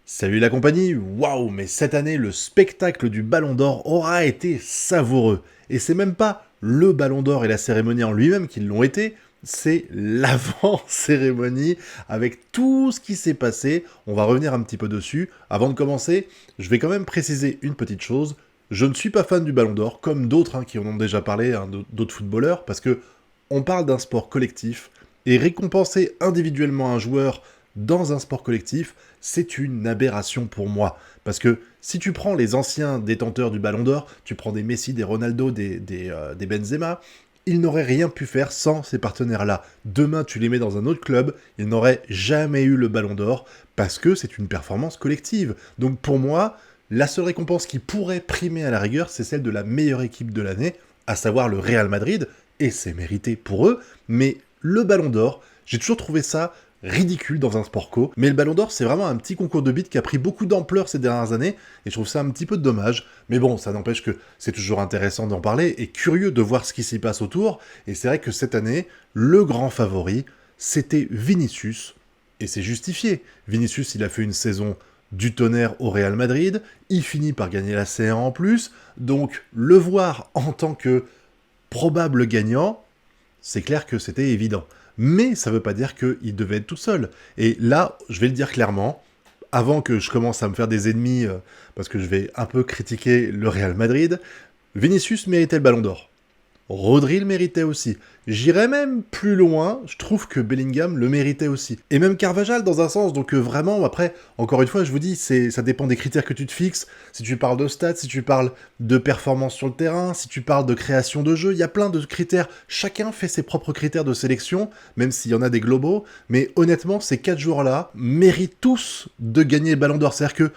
Salut la compagnie, waouh, mais cette année, le spectacle du Ballon d'Or aura été savoureux. Et c'est même pas le Ballon d'Or et la cérémonie en lui-même qui l'ont été, c'est l'avant-cérémonie avec tout ce qui s'est passé. On va revenir un petit peu dessus. Avant de commencer, je vais quand même préciser une petite chose. Je ne suis pas fan du Ballon d'Or, comme d'autres qui en ont déjà parlé, d'autres footballeurs, parce que on parle d'un sport collectif, et récompenser individuellement un joueur dans un sport collectif, c'est une aberration pour moi. Parce que si tu prends les anciens détenteurs du Ballon d'Or, tu prends des Messi, des Ronaldo, des Benzema, ils n'auraient rien pu faire sans ces partenaires-là. Demain, tu les mets dans un autre club, ils n'auraient jamais eu le Ballon d'Or, parce que c'est une performance collective. Donc pour moi, la seule récompense qui pourrait primer à la rigueur, c'est celle de la meilleure équipe de l'année, à savoir le Real Madrid, et c'est mérité pour eux, mais le Ballon d'Or, j'ai toujours trouvé ça ridicule dans un sport co, mais le Ballon d'Or c'est vraiment un petit concours de beat qui a pris beaucoup d'ampleur ces dernières années, et je trouve ça un petit peu dommage, mais bon, ça n'empêche que c'est toujours intéressant d'en parler, et curieux de voir ce qui s'y passe autour, et c'est vrai que cette année, le grand favori, c'était Vinicius, et c'est justifié. Vinicius, il a fait une saison du tonnerre au Real Madrid, il finit par gagner la C1 en plus, donc le voir en tant que probable gagnant, c'est clair que c'était évident. Mais ça veut pas dire qu'il devait être tout seul. Et là, je vais le dire clairement, avant que je commence à me faire des ennemis, parce que je vais un peu critiquer le Real Madrid, Vinicius méritait le Ballon d'Or. Rodri le méritait aussi. J'irais même plus loin, je trouve que Bellingham le méritait aussi. Et même Carvajal dans un sens, donc vraiment, après, encore une fois, je vous dis, ça dépend des critères que tu te fixes. Si tu parles de stats, si tu parles de performance sur le terrain, si tu parles de création de jeu, il y a plein de critères. Chacun fait ses propres critères de sélection, même s'il y en a des globaux. Mais honnêtement, ces 4 joueurs-là méritent tous de gagner le Ballon d'Or. C'est-à-dire que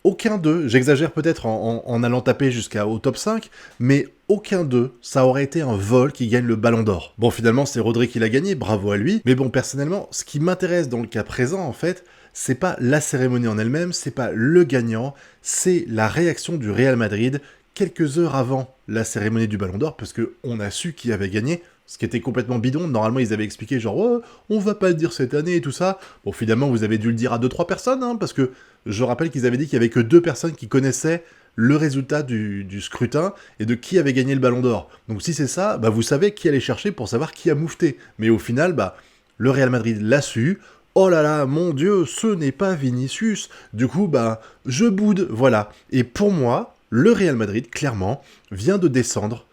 aucun d'eux, j'exagère peut-être en allant taper jusqu'au top 5, mais aucun d'eux, ça aurait été un vol qui gagne le Ballon d'Or. Bon, finalement, c'est Rodri qui l'a gagné, bravo à lui, mais bon, personnellement, ce qui m'intéresse dans le cas présent, en fait, c'est pas la cérémonie en elle-même, c'est pas le gagnant, c'est la réaction du Real Madrid quelques heures avant la cérémonie du Ballon d'Or, parce qu'on a su qui avait gagné, ce qui était complètement bidon. Normalement, ils avaient expliqué genre oh, on va pas le dire cette année et tout ça. Bon, finalement, vous avez dû le dire à 2-3 personnes, parce que je rappelle qu'ils avaient dit qu'il y avait que 2 personnes qui connaissaient le résultat du scrutin et de qui avait gagné le Ballon d'Or. Donc si c'est ça, bah vous savez qui aller chercher pour savoir qui a moufté. Mais au final, bah le Real Madrid l'a su. Oh là là, mon Dieu, ce n'est pas Vinicius. Du coup, bah je boude, voilà. Et pour moi, le Real Madrid, clairement, vient de descendre.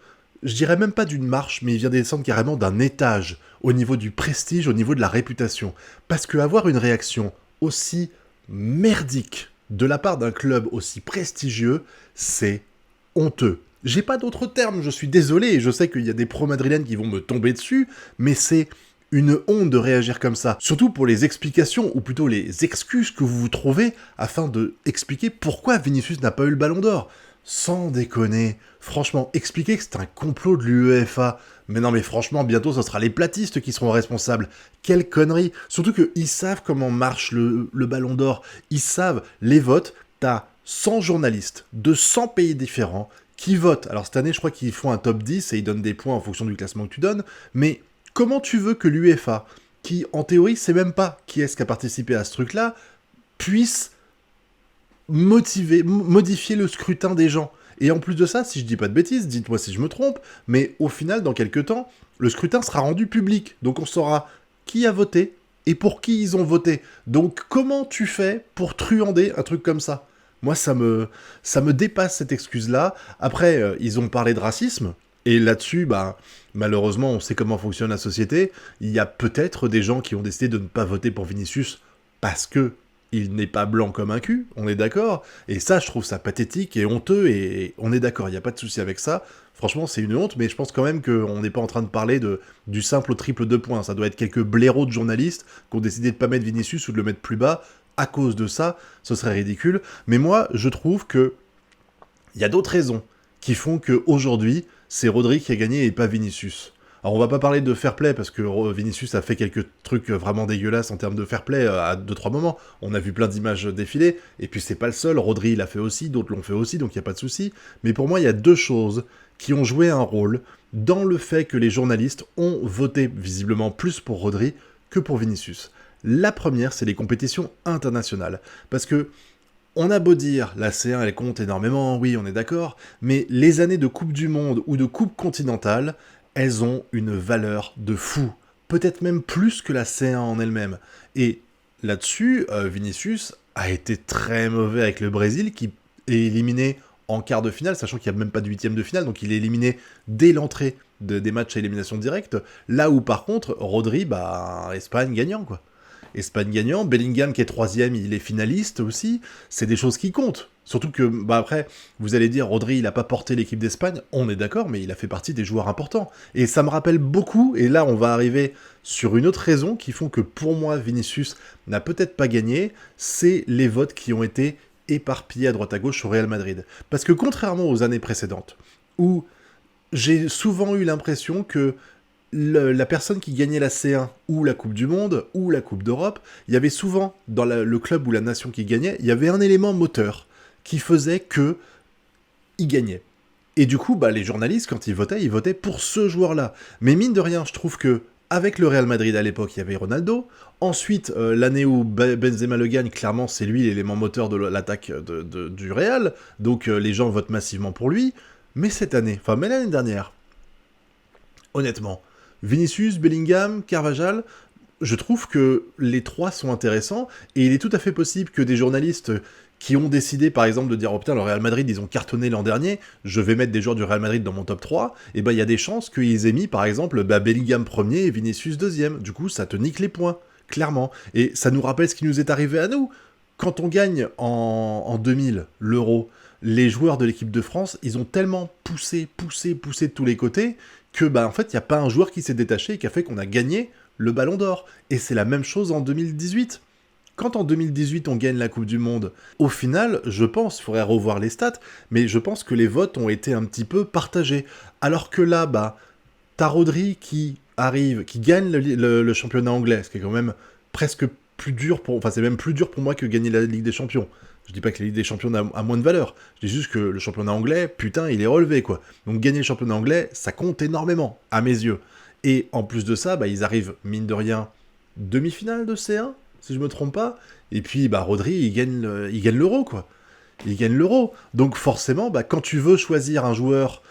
Je dirais même pas d'une marche, mais il vient de descendre carrément d'un étage au niveau du prestige, au niveau de la réputation. Parce que avoir une réaction aussi merdique de la part d'un club aussi prestigieux, c'est honteux. J'ai pas d'autres termes, je suis désolé, et je sais qu'il y a des pro-madrilènes qui vont me tomber dessus, mais c'est une honte de réagir comme ça. Surtout pour les explications, ou plutôt les excuses que vous vous trouvez afin de expliquer pourquoi Vinicius n'a pas eu le Ballon d'Or. Sans déconner, franchement, expliquer que c'est un complot de l'UEFA. Mais non, mais franchement, bientôt, ce sera les platistes qui seront responsables. Quelle connerie. Surtout qu'ils savent comment marche le Ballon d'Or. Ils savent, les votes, t'as 100 journalistes de 100 pays différents qui votent. Alors cette année, je crois qu'ils font un top 10 et ils donnent des points en fonction du classement que tu donnes. Mais comment tu veux que l'UEFA, qui en théorie sait même pas qui est-ce qui a participé à ce truc-là, puisse modifier le scrutin des gens. Et en plus de ça, si je dis pas de bêtises, dites-moi si je me trompe, mais au final, dans quelques temps, le scrutin sera rendu public. Donc on saura qui a voté et pour qui ils ont voté. Donc comment tu fais pour truander un truc comme ça? Moi, ça me dépasse cette excuse-là. Après, ils ont parlé de racisme. Et là-dessus, bah, malheureusement, on sait comment fonctionne la société. Il y a peut-être des gens qui ont décidé de ne pas voter pour Vinicius parce que il n'est pas blanc comme un cul, on est d'accord. Et ça, je trouve ça pathétique et honteux, et on est d'accord, il n'y a pas de souci avec ça. Franchement, c'est une honte, mais je pense quand même qu'on n'est pas en train de parler du simple au triple 2 points. Ça doit être quelques blaireaux de journalistes qui ont décidé de pas mettre Vinicius ou de le mettre plus bas. À cause de ça, ce serait ridicule. Mais moi, je trouve que il y a d'autres raisons qui font qu'aujourd'hui, c'est Rodri qui a gagné et pas Vinicius. Alors on va pas parler de fair play parce que Vinicius a fait quelques trucs vraiment dégueulasses en termes de fair play à 2-3 moments. On a vu plein d'images défiler, et puis c'est pas le seul, Rodri l'a fait aussi, d'autres l'ont fait aussi, donc il n'y a pas de souci. Mais pour moi, il y a 2 choses qui ont joué un rôle dans le fait que les journalistes ont voté visiblement plus pour Rodri que pour Vinicius. La première, c'est les compétitions internationales. Parce que on a beau dire, la C1 elle compte énormément, oui on est d'accord, mais les années de Coupe du Monde ou de Coupe continentale, elles ont une valeur de fou. Peut-être même plus que la C1 en elle-même. Et là-dessus, Vinicius a été très mauvais avec le Brésil, qui est éliminé en quart de finale, sachant qu'il n'y a même pas de huitième de finale, donc il est éliminé dès l'entrée des matchs à élimination directe. Là où par contre, Rodri, Espagne gagnant quoi. Espagne gagnant, Bellingham qui est troisième, il est finaliste aussi, c'est des choses qui comptent. Surtout que, après, vous allez dire, Rodri, il n'a pas porté l'équipe d'Espagne, on est d'accord, mais il a fait partie des joueurs importants. Et ça me rappelle beaucoup, et là on va arriver sur une autre raison qui font que pour moi, Vinicius n'a peut-être pas gagné, c'est les votes qui ont été éparpillés à droite à gauche au Real Madrid. Parce que contrairement aux années précédentes, où j'ai souvent eu l'impression que la personne qui gagnait la C1 ou la Coupe du Monde ou la Coupe d'Europe, il y avait souvent, dans le club ou la nation qui gagnait, il y avait un élément moteur qui faisait que il gagnait. Et du coup, les journalistes, quand ils votaient pour ce joueur-là. Mais mine de rien, je trouve que avec le Real Madrid à l'époque, il y avait Ronaldo. Ensuite, l'année où Benzema le gagne, clairement, c'est lui l'élément moteur de l'attaque du Real. Donc les gens votent massivement pour lui. Mais cette année, mais l'année dernière, honnêtement, Vinicius, Bellingham, Carvajal, je trouve que les trois sont intéressants, et il est tout à fait possible que des journalistes qui ont décidé, par exemple, de dire « Oh putain, le Real Madrid, ils ont cartonné l'an dernier, je vais mettre des joueurs du Real Madrid dans mon top 3 », et il y a des chances qu'ils aient mis, par exemple, Bellingham premier et Vinicius deuxième. Du coup, ça te nique les points, clairement. Et ça nous rappelle ce qui nous est arrivé à nous. Quand on gagne en 2000 l'Euro, les joueurs de l'équipe de France, ils ont tellement poussé de tous les côtés, que en fait, il n'y a pas un joueur qui s'est détaché et qui a fait qu'on a gagné le Ballon d'Or. Et c'est la même chose en 2018. Quand en 2018 on gagne la Coupe du Monde, au final, je pense, il faudrait revoir les stats, mais je pense que les votes ont été un petit peu partagés. Alors que là, t'as Rodri qui arrive, qui gagne le championnat anglais, ce qui est quand même presque plus dur c'est même plus dur pour moi que gagner la Ligue des Champions. Je dis pas que la Ligue des Champions a moins de valeur, je dis juste que le championnat anglais, putain, il est relevé, quoi. Donc gagner le championnat anglais, ça compte énormément, à mes yeux. Et en plus de ça, ils arrivent, mine de rien, demi-finale de C1, si je me trompe pas, et puis, Rodri, il gagne l'Euro, quoi. Il gagne l'Euro. Donc forcément, quand tu veux choisir un joueur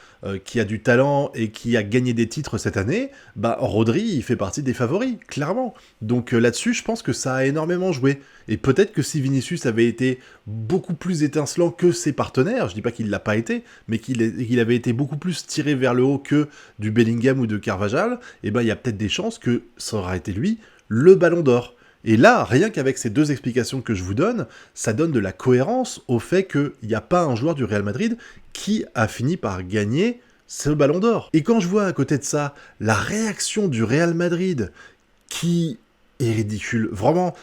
qui a du talent et qui a gagné des titres cette année, Rodri, il fait partie des favoris, clairement. Donc là-dessus, je pense que ça a énormément joué. Et peut-être que si Vinicius avait été beaucoup plus étincelant que ses partenaires, je dis pas qu'il l'a pas été, mais qu'il avait été beaucoup plus tiré vers le haut que du Bellingham ou de Carvajal, il y a peut-être des chances que ça aurait été lui le Ballon d'Or. Et là, rien qu'avec ces deux explications que je vous donne, ça donne de la cohérence au fait qu'il n'y a pas un joueur du Real Madrid qui a fini par gagner ce Ballon d'Or. Et quand je vois à côté de ça, la réaction du Real Madrid qui est ridicule, vraiment,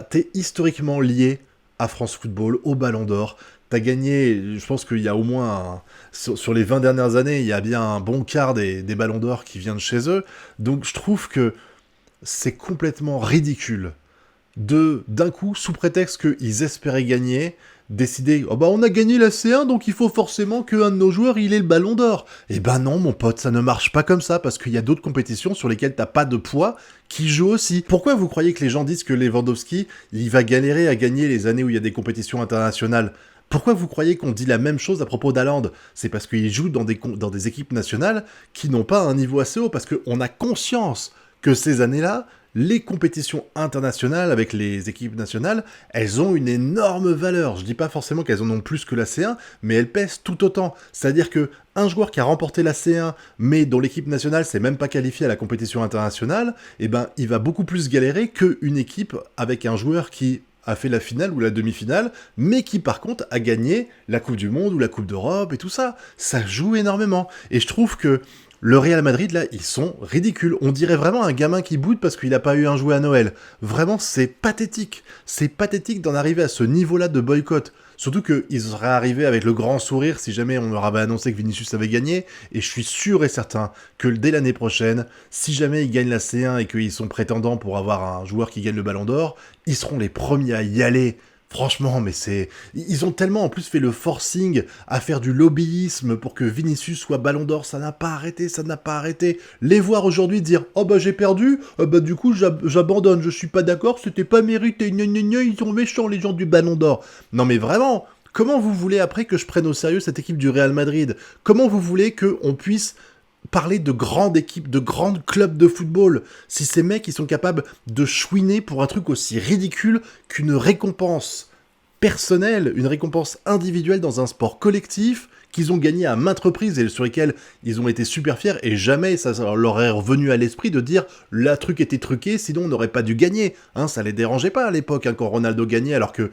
t'es historiquement lié à France Football, au Ballon d'Or, t'as gagné, je pense qu'il y a au moins, sur les 20 dernières années, il y a bien un bon quart des Ballons d'Or qui viennent de chez eux, donc je trouve que c'est complètement ridicule d'un coup, sous prétexte qu'ils espéraient gagner, décider « Oh on a gagné la C1, donc il faut forcément qu'un de nos joueurs, il ait le Ballon d'Or ». Eh non, mon pote, ça ne marche pas comme ça, parce qu'il y a d'autres compétitions sur lesquelles t'as pas de poids qui jouent aussi. Pourquoi vous croyez que les gens disent que Lewandowski, il va galérer à gagner les années où il y a des compétitions internationales ? Pourquoi vous croyez qu'on dit la même chose à propos d'Haaland ? C'est parce qu'il joue dans des équipes nationales qui n'ont pas un niveau assez haut, parce qu'on a conscience que ces années-là, les compétitions internationales avec les équipes nationales, elles ont une énorme valeur. Je dis pas forcément qu'elles en ont plus que la C1, mais elles pèsent tout autant. C'est-à-dire que un joueur qui a remporté la C1, mais dont l'équipe nationale s'est même pas qualifiée à la compétition internationale, il va beaucoup plus galérer qu'une équipe avec un joueur qui a fait la finale ou la demi-finale, mais qui par contre a gagné la Coupe du Monde ou la Coupe d'Europe et tout ça. Ça joue énormément. Et je trouve que le Real Madrid, là, ils sont ridicules. On dirait vraiment un gamin qui boude parce qu'il n'a pas eu un jouet à Noël. Vraiment, c'est pathétique. C'est pathétique d'en arriver à ce niveau-là de boycott. Surtout qu'ils seraient arrivés avec le grand sourire si jamais on leur avait annoncé que Vinicius avait gagné. Et je suis sûr et certain que dès l'année prochaine, si jamais ils gagnent la C1 et qu'ils sont prétendants pour avoir un joueur qui gagne le Ballon d'Or, ils seront les premiers à y aller Franchement, mais c'est... Ils ont tellement en plus fait le forcing à faire du lobbyisme pour que Vinicius soit Ballon d'Or, ça n'a pas arrêté, ça n'a pas arrêté. Les voir aujourd'hui dire « Oh bah j'ai perdu, bah du coup j'abandonne, je suis pas d'accord, c'était pas mérité, gna gna gna, ils sont méchants les gens du Ballon d'Or. » Non mais vraiment, comment vous voulez après que je prenne au sérieux cette équipe du Real Madrid? Comment vous voulez qu'on puisse parler de grandes équipes, de grands clubs de football, si ces mecs ils sont capables de chouiner pour un truc aussi ridicule qu'une récompense personnelle, une récompense individuelle dans un sport collectif qu'ils ont gagné à maintes reprises et sur lesquels ils ont été super fiers, et jamais ça leur est revenu à l'esprit de dire « le truc était truqué, sinon on n'aurait pas dû gagner ». Ça les dérangeait pas à l'époque quand Ronaldo gagnait, alors que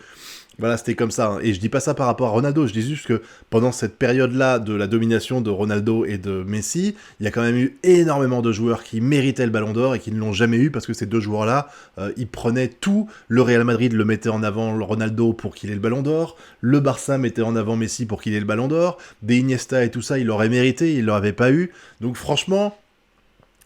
voilà, c'était comme ça. Et je dis pas ça par rapport à Ronaldo, je dis juste que pendant cette période-là de la domination de Ronaldo et de Messi, il y a quand même eu énormément de joueurs qui méritaient le Ballon d'Or et qui ne l'ont jamais eu parce que ces deux joueurs-là, ils prenaient tout. Le Real Madrid le mettait en avant le Ronaldo pour qu'il ait le Ballon d'Or. Le Barça mettait en avant Messi pour qu'il ait le Ballon d'Or. Des Iniesta et tout ça, il l'aurait mérité, il l'aurait pas eu. Donc franchement,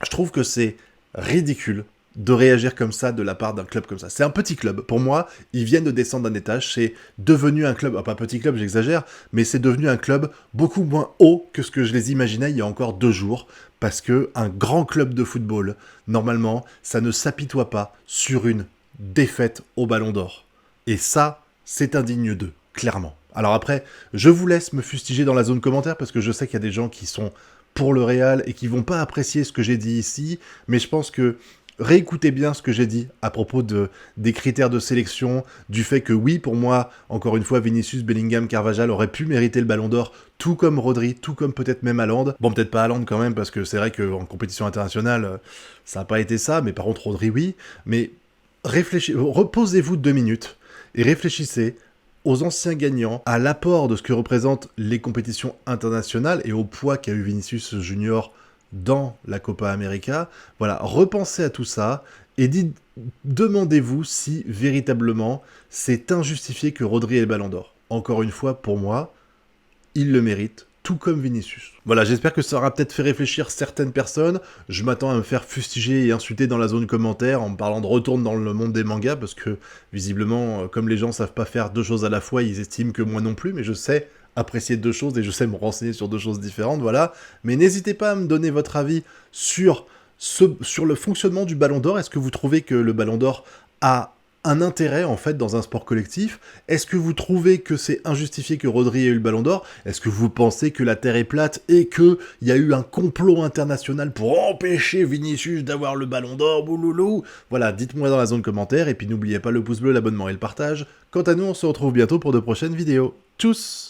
je trouve que c'est ridicule de réagir comme ça de la part d'un club comme ça. C'est un petit club. Pour moi, ils viennent de descendre d'un étage. C'est devenu un club, pas petit club, j'exagère, mais c'est devenu un club beaucoup moins haut que ce que je les imaginais il y a encore 2 jours. Parce que un grand club de football, normalement, ça ne s'apitoie pas sur une défaite au Ballon d'Or. Et ça, c'est indigne d'eux, clairement. Alors après, je vous laisse me fustiger dans la zone commentaire parce que je sais qu'il y a des gens qui sont pour le Real et qui vont pas apprécier ce que j'ai dit ici, mais je pense que réécoutez bien ce que j'ai dit à propos des critères de sélection, du fait que oui, pour moi, encore une fois, Vinicius, Bellingham, Carvajal auraient pu mériter le Ballon d'Or, tout comme Rodri, tout comme peut-être même Haaland. Bon, peut-être pas Haaland quand même, parce que c'est vrai qu'en compétition internationale, ça n'a pas été ça, mais par contre Rodri, oui. Mais reposez-vous 2 minutes et réfléchissez aux anciens gagnants, à l'apport de ce que représentent les compétitions internationales et au poids qu'a eu Vinicius Junior dans la Copa América. Voilà, repensez à tout ça et demandez-vous si véritablement c'est injustifié que Rodri ait le Ballon d'Or. Encore une fois, pour moi, il le mérite, tout comme Vinicius. Voilà, j'espère que ça aura peut-être fait réfléchir certaines personnes. Je m'attends à me faire fustiger et insulter dans la zone commentaire en me parlant de retourne dans le monde des mangas, parce que visiblement, comme les gens savent pas faire 2 choses à la fois, ils estiment que moi non plus, mais je sais apprécier 2 choses et je sais me renseigner sur 2 choses différentes, voilà. Mais n'hésitez pas à me donner votre avis sur le fonctionnement du Ballon d'Or. Est-ce que vous trouvez que le Ballon d'Or a un intérêt en fait dans un sport collectif? Est-ce que vous trouvez que c'est injustifié que Rodri ait eu le Ballon d'Or? Est-ce que vous pensez que la Terre est plate et qu'il y a eu un complot international pour empêcher Vinicius d'avoir le Ballon d'Or? Bouloulou. Voilà, dites-moi dans la zone commentaire et puis n'oubliez pas le pouce bleu, l'abonnement et le partage. Quant à nous, on se retrouve bientôt pour de prochaines vidéos. Tchuss!